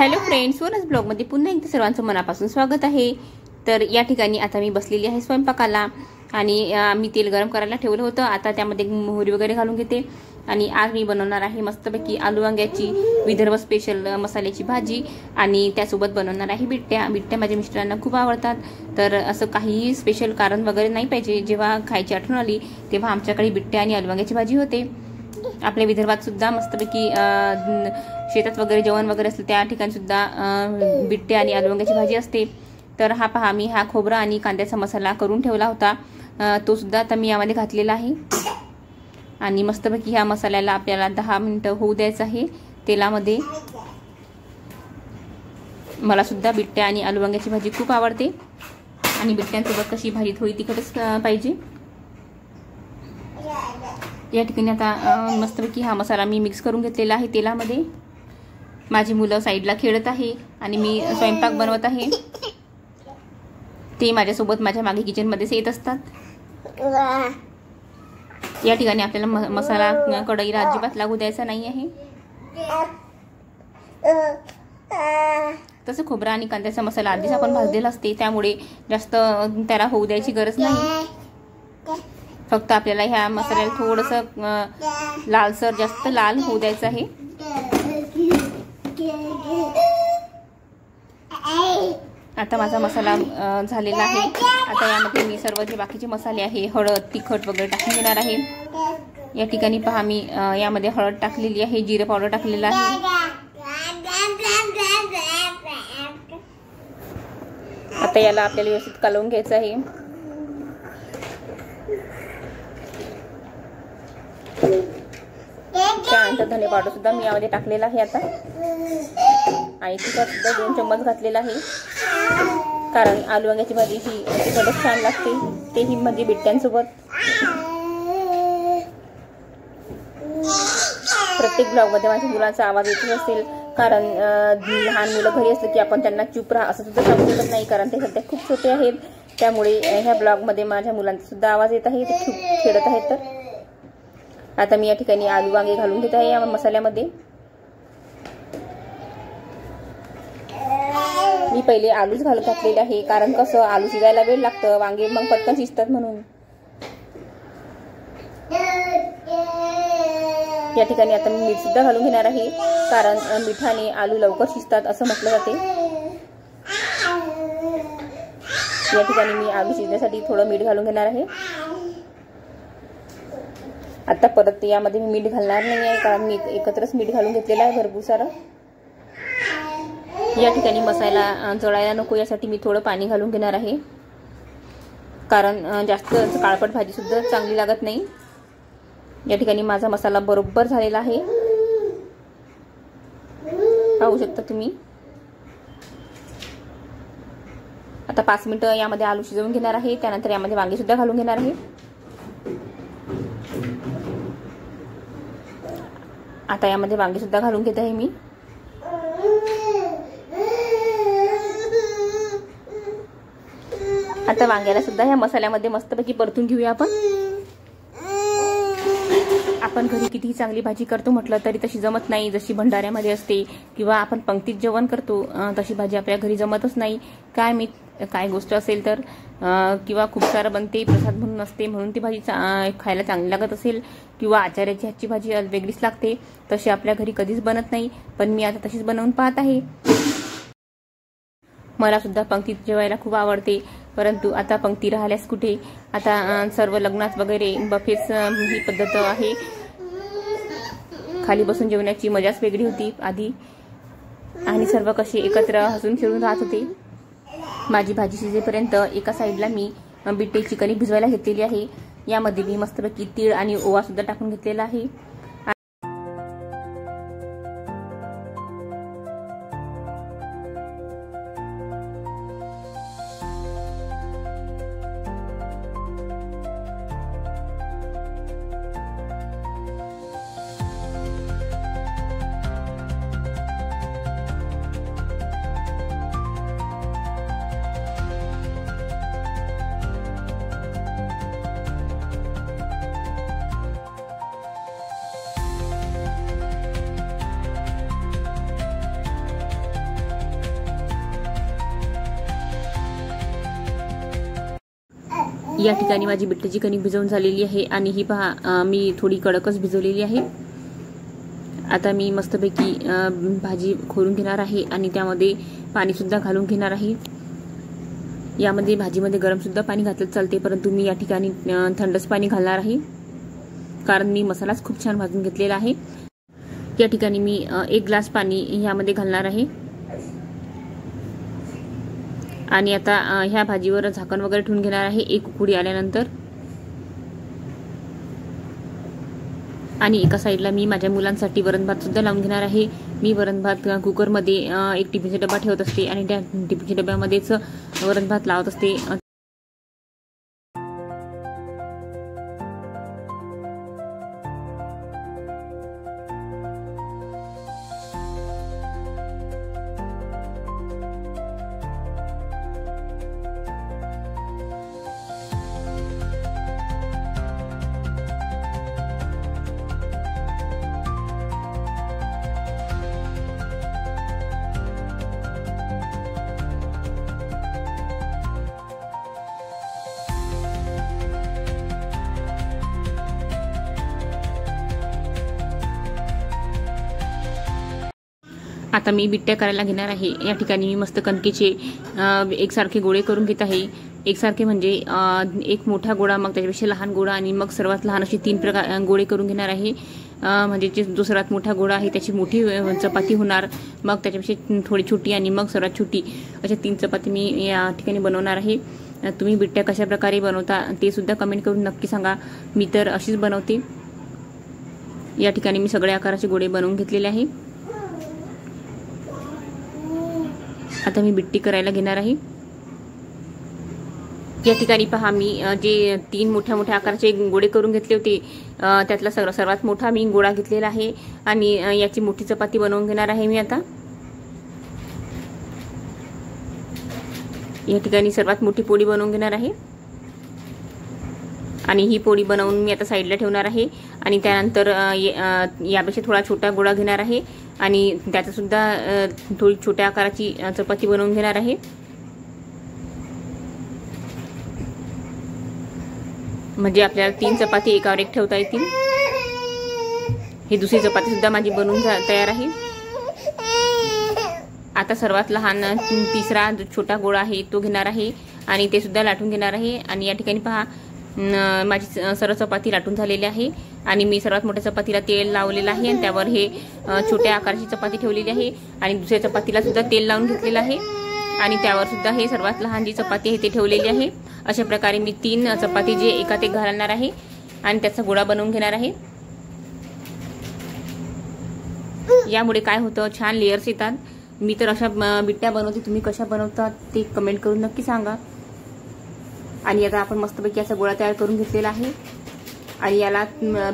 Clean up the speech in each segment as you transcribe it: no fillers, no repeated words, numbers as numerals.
Hello friends, वनस ब्लॉगमध्ये पुन्हा एकदा सर्वांचं मनापासून स्वागत आहे। तर या ठिकाणी आता मी बसलेली आहे स्वयंपाकाला आणि मी तेल गरम करायला ठेवलं होतं। आता त्यामध्ये मोहरी वगैरे घालून घेते आणि आज मी बनवणार आहे मस्तपैकी आलू वांग्याची विदर्भ स्पेशल मसाल्याची भाजी आणि त्यासोबत बनवणार आहे बिट्ट्या। बिट्ट्या माझ्या मिस्टरांना खूप आवडतात, तर असं काही स्पेशल कारण वगैरे नाही पाहिजे। जेव्हा खायची आठवण आली तेव्हा आमच्याकडे बिट्ट्या आणि आलू वांग्याची भाजी होते। आपल्या विदर्भात सुद्धा मस्तपैकी शेतात वगैरे जेवण वगैरे असतं त्या ठिकाणी सुद्धा बिट्टे आणि आलू वांग्याची भाजी असते। तर हा पहा, मी हा खोबरा आणि कांद्याचा मसाला करून ठेवला होता, तो सुद्धा आता मी यामध्ये घातलेला आहे आणि मस्तपैकी ह्या मसाल्याला आपल्याला 10 मिनिटं होऊ द्यायचं आहे तेलामध्ये। मला सुद्धा बिट्ट्या आणि आलू वांग्याची भाजी खूप आवडते आणि बिट्ट्यांसोबत कशी भाजी थोडी तिखटच पाहिजे। या ठिकाणी आता मस्तपैकी हा मसाला मी मिक्स करून घेतलेला आहे तेलामध्ये। माझी मुलं साईडला खेळत आहे आणि मी स्वयंपाक बनवत आहे। ते माझ्यासोबत माझ्या मागे किचनमध्येच येत असतात। या ठिकाणी आपल्याला मसाला कढईला अजिबात लागू द्यायचा नाही आहे। तसं खोबरा आणि कांद्याचा मसाला आधीच आपण भाजलेला असते, त्यामुळे जास्त त्याला होऊ द्यायची गरज नाही। फक्त आपल्याला ह्या मसाल्याला थोडंसं लालसर, जास्त लाल होऊ द्यायचं आहे। आता माझा मसाला झालेला आहे। आता यामध्ये मी सर्व जे बाकीचे मसाले आहे, हळद, तिखट वगैरे टाकून घेणार आहे। या ठिकाणी पहा, मी यामध्ये हळद टाकलेली आहे, जिरे पावडर टाकलेला आहे। आता याला आपल्याला व्यवस्थित कालवून घ्यायचं आहे। त्यानंतर धने पावडर सुद्धा मी यामध्ये टाकलेला आहे आता, आणि तिखट सुद्धा 2 चम्मच घातलेला आहे, कारण आलू वांग्याची भाजी ही तिखटच छान लागते, तेही म्हणजे बिट्ट्यांसोबत। प्रत्येक ब्लॉगमध्ये माझ्या मुलांचा आवाज येतच असेल, कारण लहान मुलं घरी असलं की आपण त्यांना चूप राहा असं सुद्धा सांगू शकत नाही, कारण ते सध्या खूप छोटे आहेत। त्यामुळे ह्या ब्लॉगमध्ये माझ्या मुलांचा सुद्धा आवाज येत आहे, ते खूप खेळत आहेत। तर आता मी या ठिकाणी आलू वांगे घालून घेत आहे या मसाल्यामध्ये। मी पहिले आलूच घातलेले आहे, कारण कसं आलू शिजायला वेळ लागतं, वांगे मग पटकन शिजतात म्हणून। या ठिकाणी आता मी मीठ सुद्धा घालून घेणार आहे, कारण मिठाने आलू लवकर शिजतात असं म्हटलं जाते। या ठिकाणी मी आलू शिजण्यासाठी थोडं मीठ घालून घेणार आहे। आता परत यामध्ये मी मीठ घालणार नाही आहे, कारण मी एकत्रच मीठ घालून घेतलेलं आहे भरपूर सारं। या ठिकाणी मसाला जळायला नको यासाठी मी थोडं पाणी घालून घेणार आहे, कारण जास्त काळपट भाजी सुद्धा चांगली लागत नाही। या ठिकाणी माझा मसाला बरोबर झालेला आहे, पाहू शकता तुम्ही। आता 5 मिनिटं यामध्ये आलू शिजवून घेणार आहे, त्यानंतर यामध्ये वांगे सुद्धा घालून घेणार आहे। आता यामध्ये वांगे सुद्धा घालून घेत आहे मी। आता वांग्याला सुद्धा ह्या मसाल्यामध्ये मस्तपैकी परतून घेऊया आपण। आपण घरी कितीही चांगली भाजी करतो म्हटलं तरी तशी जमत नाही, जशी भंडाऱ्यामध्ये असते किंवा आपण पंक्तीत जेवण करतो तशी भाजी आपल्या घरी जमतच नाही। काय मी काय गोष्ट असेल तर किंवा खूप सारं बनते, प्रसाद म्हणून असते म्हणून ती भाजी खायला चांगली लागत असेल, किंवा आचार्याची हातची भाजी वेगळीच लागते, तशी आपल्या घरी कधीच बनत नाही। पण मी आता तशीच बनवून पाहत आहे। मला सुद्धा पंक्तीत जेवायला खूप आवडते, परंतु आता पंक्ती राहिल्यास कुठे, आता सर्व लग्नात वगैरे बफेच ही पद्धत आहे। खाली बसून जेवण्याची मजाच वेगळी होती आधी, आणि सर्व कसे एकत्र हसून खेळून राहत होते। माझी भाजी शिजेपर्यंत एका साईडला मी बिट्ट्याची कणिक भिजवायला घेतलेली आहे। यामध्ये मी मस्तपैकी तीळ आणि ओवा सुद्धा टाकून घेतलेला आहे। या ठिकाणी माझी बिट्ट्याची कणिक भिजवून झालेली आहे आणि ही पहा मी थोडी कडकच भिजवलेली आहे। आता मी मस्तपैकी भाजी खोलून घेणार आहे आणि त्यामध्ये पाणी सुद्धा घालून घेणार आहे। यामध्ये भाजीमध्ये गरम सुद्धा पाणी घातलं चालते, परंतु मी या ठिकाणी थंडच पाणी घालणार आहे, कारण मी मसालाच खूप छान भाजून घेतलेला आहे। या ठिकाणी मी 1 ग्लास पाणी यामध्ये घालणार आहे आणि आता ह्या भाजीवर झाकण वगैरे ठेवून घेणार आहे 1 उकळी आल्यानंतर। आणि एका साईडला मी माझ्या मुलांसाठी वरण भात सुद्धा लावून घेणार आहे। मी वरण भात कुकरमध्ये 1 टिफिनचा डबा ठेवत असते आणि त्या टिफिनच्या डब्यामध्येच वरण भात लावत असते। आता मी बिट्ट्या करायला घेणार आहे। या ठिकाणी मी मस्त कणकेचे एकसारखे गोळे करून घेत आहे। एकसारखे म्हणजे एक मोठा गोळा, मग त्याच्यापेक्षा लहान गोळा आणि मग सर्वात लहान असे 3 प्रकार गोळे करून घेणार आहे। म्हणजे जो सर्वात मोठा गोळा आहे त्याची मोठी चपाती होणार, मग त्याच्यापेक्षा थोडी छोटी आणि मग सर्वात छोटी, अशा 3 चपाती मी या ठिकाणी बनवणार आहे। तुम्ही बिट्ट्या कशा प्रकारे बनवता ते सुद्धा कमेंट करून नक्की सांगा। मी तर अशीच बनवते। या ठिकाणी मी सगळ्या आकाराचे गोळे बनवून घेतलेले आहे। आता मी बिट्टी करायला घेणार आहे। या ठिकाणी पहा मी जे 3 मोठ्या मोठ्या आकाराचे गोळे करून घेतले होते त्यातला सर्वात मोठा मी गोळा घेतलेला आहे आणि याची मोठी चपाती बनवून घेणार आहे मी आता। या ठिकाणी सर्वात मोठी पोळी बनवून घेणार आहे आणि ही पोळी बनवून मी आता साईडला ठेवणार आहे आणि त्यानंतर यापेक्षा थोडा छोटा गोळा घेणार आहे आणि त्याचा सुद्धा थोडी छोट्या आकाराची चपाती बनवून घेणार आहे। म्हणजे आपल्याला 3 चपाती एकावर एक ठेवता येतील। ही दुसरी चपाती सुद्धा माझी बनवून तयार आहे। आता सर्वात लहान तिसरा जो छोटा गोळा आहे तो घेणार आहे आणि ते सुद्धा लाटून घेणार आहे। आणि या ठिकाणी पहा माझी सर्व चपाती लाटून झालेली आहे आणि मी सर्वात मोठ्या चपातीला तेल लावलेलं आहे आणि त्यावर हे छोट्या आकाराची चपाती ठेवलेली आहे आणि दुसऱ्या चपातीला सुद्धा तेल लावून घेतलेलं आहे आणि त्यावर सुद्धा हे सर्वात लहान जी चपाती आहे ते ठेवलेली आहे। अशा प्रकारे मी 3 चपाती जे एकात एक घालणार आहे आणि त्याचा गोळा बनवून घेणार आहे। यामुळे काय होतं, छान लेयर्स येतात। मी तर अशा बिट्ट्या बनवते, तुम्ही कशा बनवतात ते कमेंट करून नक्की सांगा। आणि आता आपण मस्तपैकी असा गोळा तयार करून घेतलेला आहे आणि याला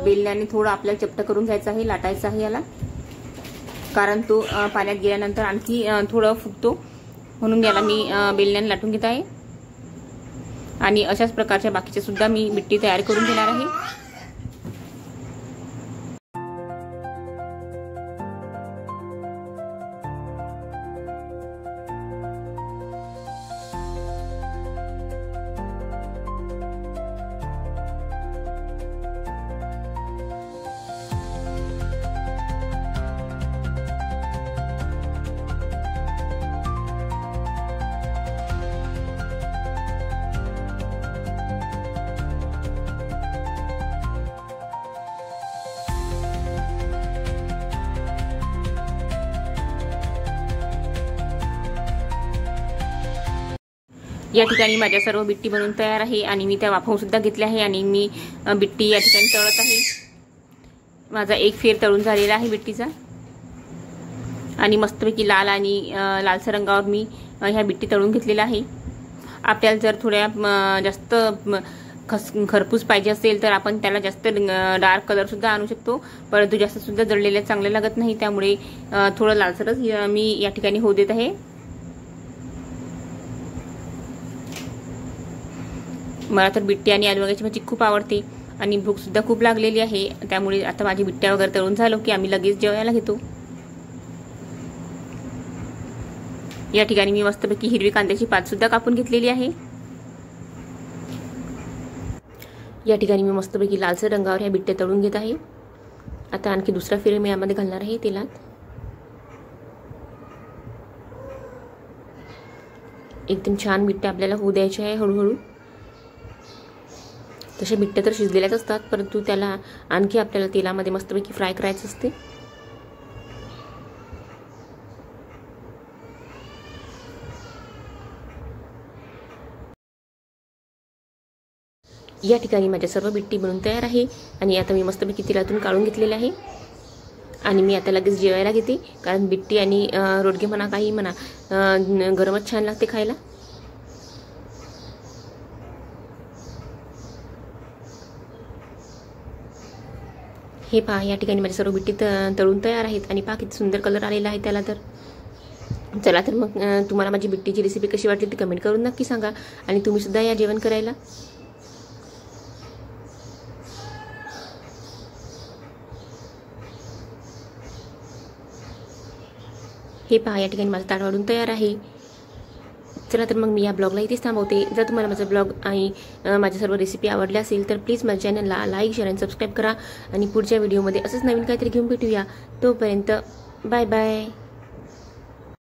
बेलण्याने थोडं आपल्याला चपट करून घ्यायचं आहे, लाटायचं आहे याला, कारण तो पाण्यात गेल्यानंतर आणखी थोडं फुगतो, म्हणून याला मी बेलण्याने लाटून घेत आहे। आणि अशाच प्रकारच्या बाकीच्या सुद्धा मी बिट्टी तयार करून घेणार आहे। या ठिकाणी माझ्या सर्व बिट्टी बनवून तयार आहे आणि मी त्या वाफवून सुद्धा घेतल्या आहे आणि मी बिट्टी या ठिकाणी तळत आहे। माझा एक फेर तळून झालेला आहे बिट्टीचा आणि मस्तपैकी लाल आणि लालसर रंगावर मी ह्या बिट्टी तळून घेतलेल्या आहे। आपल्याला जर थोड्या जास्त खरपूस पाहिजे असेल तर आपण त्याला जास्त डार्क कलर सुद्धा आणू शकतो, परंतु जास्त सुद्धा जळलेल्या चांगले लागत नाही, त्यामुळे थोडं लालसरच मी या ठिकाणी होऊ देत आहे। मला तर बिट्टी आणि आलू वांग्याची भाजी खूप आवडते आणि भूक सुद्धा खूप लागलेली आहे, त्यामुळे आता माझी बिट्ट्या वगैरे तळून झालो की आम्ही लगेच जेवायला घेतो। या ठिकाणी मी मस्तपैकी हिरवी कांद्याची पात सुद्धा कापून घेतलेली आहे या ठिकाणी मी मस्तपैकी लालसर रंगावर ह्या बिट्ट्या तळून घेत आहे. आता आणखी दुसरा फेर मी यामध्ये घालणार आहे तेलात. एकदम छान बिट्ट्या आपल्याला होऊ द्यायच्या आहे हळूहळू. तशा बिट्ट्या तर शिजलेल्याच असतात, परंतु त्याला आणखी आपल्याला तेलामध्ये मस्तपैकी फ्राय करायचं असते. या ठिकाणी माझ्या सर्व बिट्टी बनून तयार आहे आणि आता मी मस्तपैकी तेलातून काढून घेतलेले आहे आणि मी आता लगेच जेवायला घेते, कारण बिट्टी आणि रोडगे म्हणा काही म्हणा गरमच छान लागते खायला. हे पहा, या ठिकाणी माझ्या सर्व बिट्टी तळून तयार आहेत आणि पहा किती सुंदर कलर आलेला आहे त्याला. तर चला तर मग तुम्हाला माझी बिट्टीची रेसिपी कशी वाटली ती कमेंट करून नक्की सांगा आणि तुम्ही सुद्धा या जेवण करायला. हे पहा, या ठिकाणी माझं ताट वाढून तयार आहे. चला तर मग मी या ब्लॉगला इथेच थांबवते. जर तुम्हाला माझा ब्लॉग आणि माझ्या सर्व रेसिपी आवडल्या असेल तर प्लीज माझ्या चॅनलला लाईक, शेअर आणि सबस्क्राईब करा आणि पुढच्या व्हिडिओमध्ये असंच नवीन काहीतरी घेऊन भेटूया. तोपर्यंत बाय बाय.